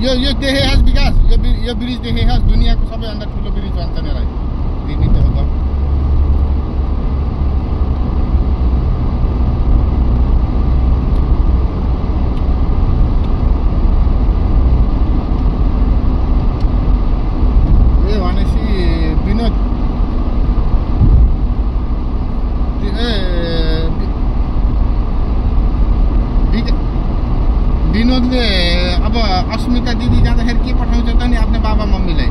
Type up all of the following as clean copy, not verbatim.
यो देखेछस् विकास, यो ब्रिज देखेछस्? दुनियाँको सबैभन्दा ठुलो ब्रिज भन्छ नि यसलाई। दिनी त हो। ए भनेपछि विनोदले अब अस्मिता दिदी जाँदाखेरि के पठाउँछ त नि आफ्नो बाबा मम्मीलाई?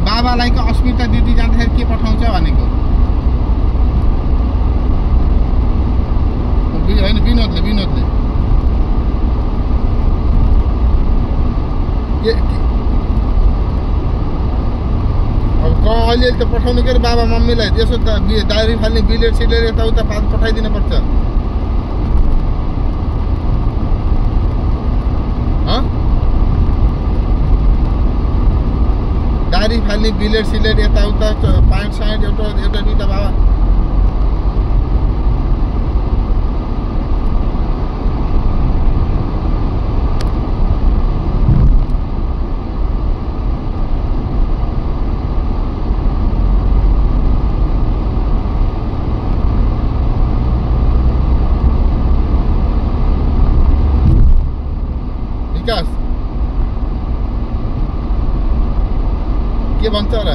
बाबालाई के अस्मिता दिदी जाँदाखेरि के पठाउँछ भनेको होइन विनोदले अब अलिअलि त पठाउनु के अरे बाबा मम्मीलाई। त्यसो त डायरी फाल्ने बिलेट सिलेट यताउता पठाइदिनु पर्छ। डायरी फाल्ने बिलेट सिलेट यताउता प्यान्ट सर्ट एउटा दुईवटा बाबा के भन्छ र?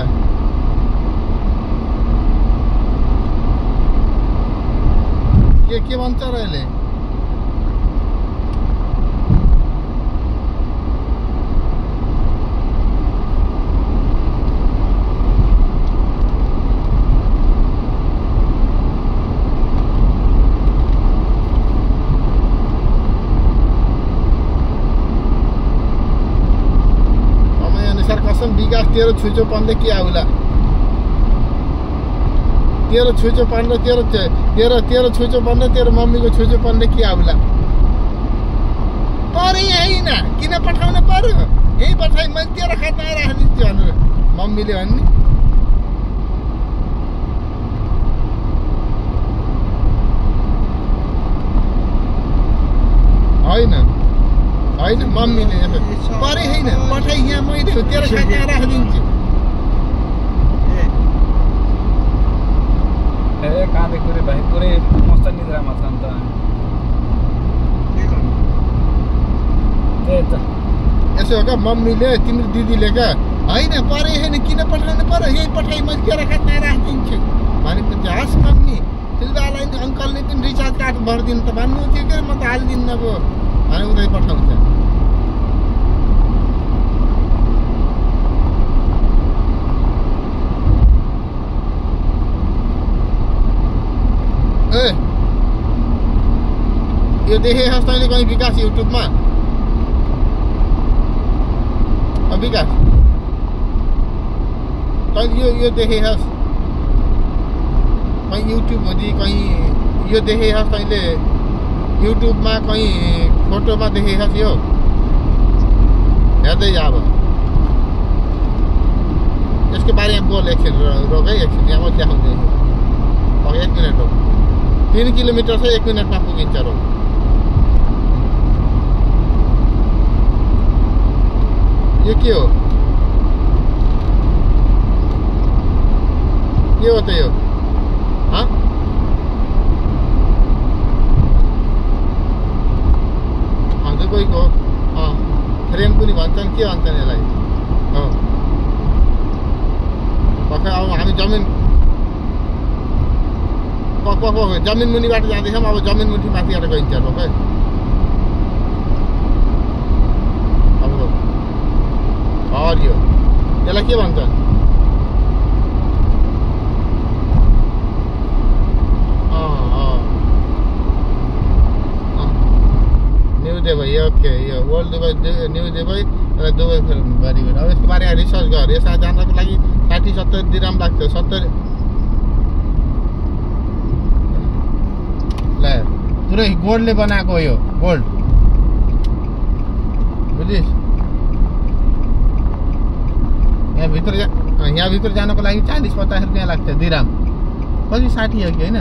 के भन्छ र यसले? विकास तेरो छुचोपनले के आउला? तेरो छुचोपन र तेरो छुचोपन र तेरो मम्मीको छुचोपनले के आउला? पर होइन किन पठाउनु पर्यो? यही पठाइ मैले तेरो खातामा राखिदिन्छु भनेर मम्मीले भन्ने। होइन मम्मीले परे होइन पठाइ यहाँ मैले तेरो खातामा राखिदिन्छु। कहाँदेखि रे भाइ पुरै मस्त निद्रामा छ नि त। यसो क्या मम्मीले तिम्रो दिदीले क्या होइन परे होइन किन पठाउनु पर्यो यही पठाइ मैले तेरो खातामा राखिदिन्छु भनेपछि हस् मम्मी फिलहाल अङ्कलले पनि रिचार्ज कार्ड भरिदिनु त भन्नु थियो कि म त हालिदिनु अब भने उतै पठाउँछ। ए यो देखेछस् तैँले कहीँ विकास युट्युबमा? विकास तैँले यो देखेछस् कहीँ युट्युबभरि कहीँ यो देखेछस् तैँले युट्युबमा कहीँ फोटोमा देखेछस्? यो हेर्दै अब यसको बारेमा बोल एकछिन रोक है एकछिन यहाँ म देखाउँदैछु। 1 मिनट हो 3 किलोमिटर छ 1 मिनटमा पुगिन्छ रोक। यो के हो त यो? दुबईको फ्रेम पनि भन्छन् के भन्छन् यसलाई? भर्खर अब हामी जमिन मुनिबाट जाँदैछौँ। अब जमिन मुनि माथिबाट गइन्छ रोक है। अब रोक हरियो यसलाई के भन्छन्? न्यू दुबई ओके यो वर्ल्ड दुबई न्यू दुबई र दुबई फिल्म बलिउड। अब यसको बारेमा रिसर्च गर। यसमा जानको लागि 60-70 दिरहम लाग्छ। 70 पुरै गोल्डले बनाएको यो गोल्ड बुझिस्? यहाँभित्र जानको लागि 40-50 रुपियाँ लाग्छ दिरहम। कति 60 हो कि होइन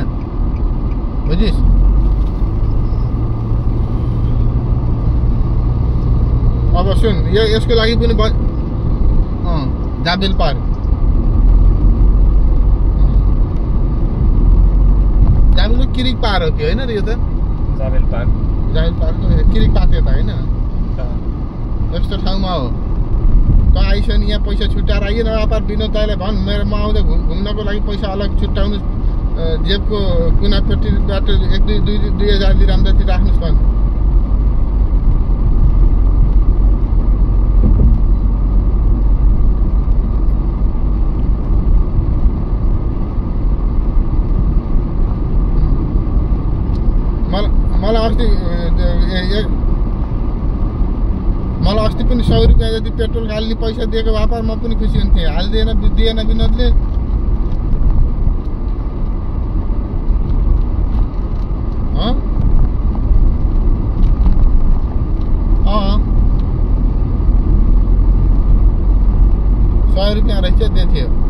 बुझिस्? अब सुन यसको लागि पनि जाबेल पार जाबेलको किरिक पार हो कि होइन र यो त जाबेल पार्कको किरिक पाते त होइन यस्तो ठाउँमा हो त आइस नि यहाँ पैसा छुट्याएर आइए न व्यापार विनोद दाइले भन् मेरो म आउँदा घुम्नको लागि पैसा अलग छुट्याउनु जेबको कुनापट्टिबाट 1-2,000 दिराम जति राख्नुहोस् भन् मलाई अस्ति पनि 100 रुपियाँ जति पेट्रोल हाल्ने पैसा दिएको व्यापार म पनि खुसी हुन्थेँ हाल्दिएन दिएन विनोदले ₹100 रहेछ दिएको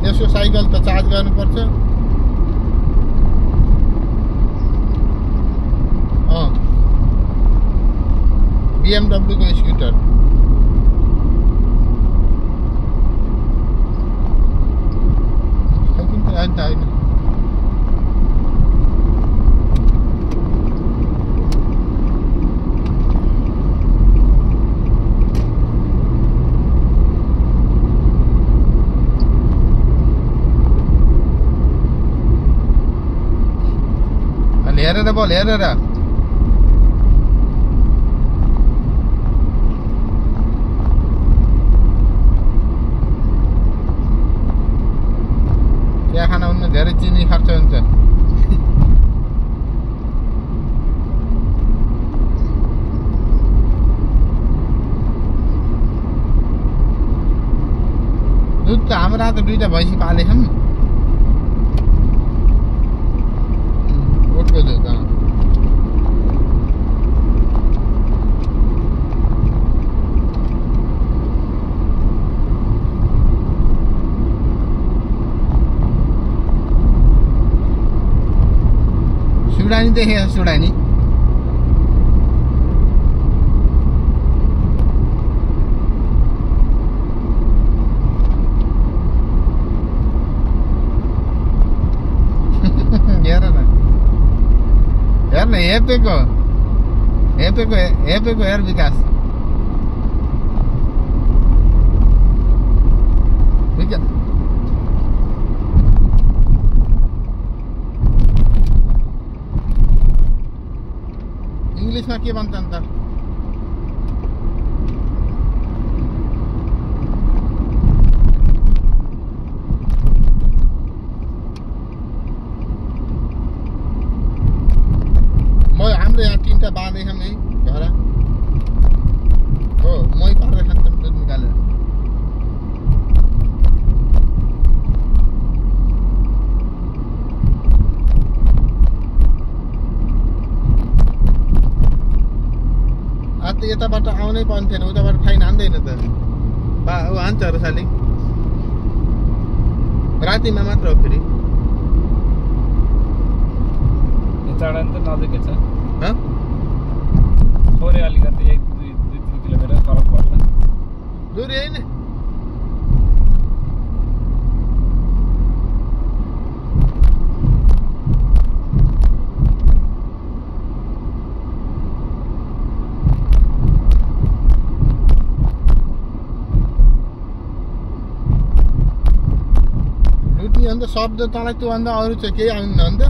यसको साइकल त चार्ज गर्नुपर्छ BMW को स्कूटर हेरेर बोल हेरेर चिया खाना हुन्न धेरै चिनी खर्च हुन्छ दुध त हाम्रो त 2टा भैँसी पाले छौं ओटको दुध सुडानी देखे सुडानी हेर न हेपेको हेर विकास इंग्लिशमा के भन्छ अन्त हाम्रो यहाँ 3टा बाँधे छौं है घर हो मै पार्दै खान्छ दुध निकालेर आज त यताबाट आउनै पर्ने उताबाट फाइन हान्दैन त बा उ हान्छ र साली रातिमा मात्र हो फेरि चाडन त नजिकै छ थोरै अलिकति 1-2-3 किलोमिटर फरक पर्छ दूरी हैन लुट्ने अन्त शब्द तँलाई त्योभन्दा अरू चाहिँ केही आउन्न अन्त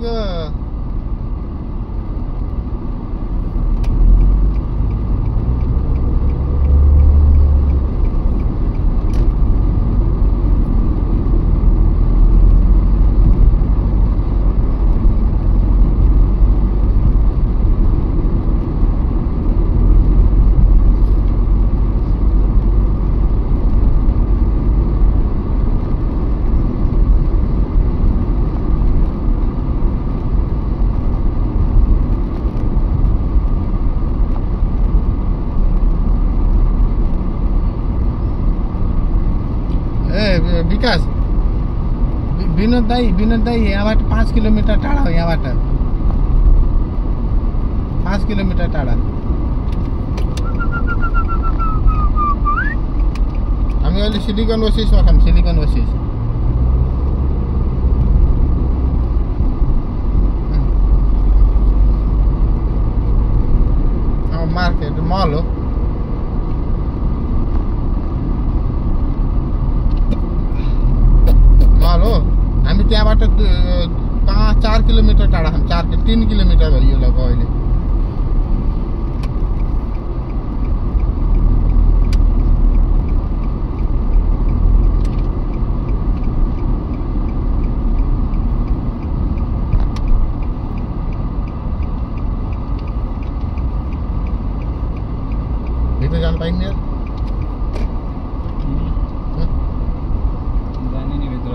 को विकास विनोद दाई यहाँबाट 5 किलोमिटर टाढा हो। यहाँबाट 5 किलोमिटर टाढा। हामी अहिले सिलिकन ओसिसमा छौँ। सिलिकन ओसिस मार्केट मल हो। मल हो। हामी त्यहाँबाट 4 किलोमिटर टाढा छौँ। 3 किलोमिटर भयो लगभग अहिले। भित्र जान पाइने जाने नि भित्र।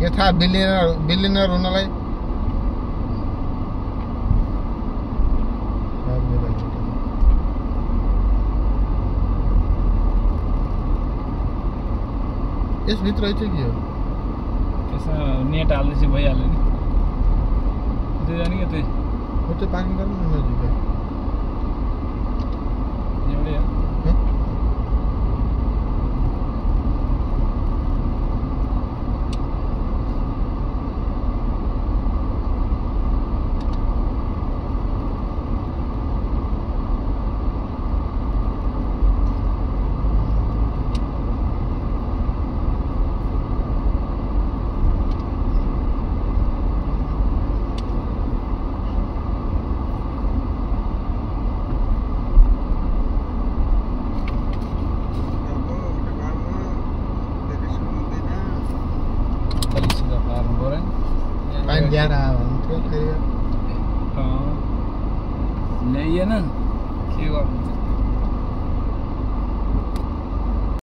के थाहा बिलियनर हुनलाई। यसभित्र चाहिँ के हो? त्यसमा नेट हाल्दैछ भइहाल्यो नि। त्यो जाने के त्यही त्यो पार्किङ गर्नु न नजिक। एउटै हो। पानी ल्याएर हुन्थ्यो फेरि ल्याइएन के गर्नु।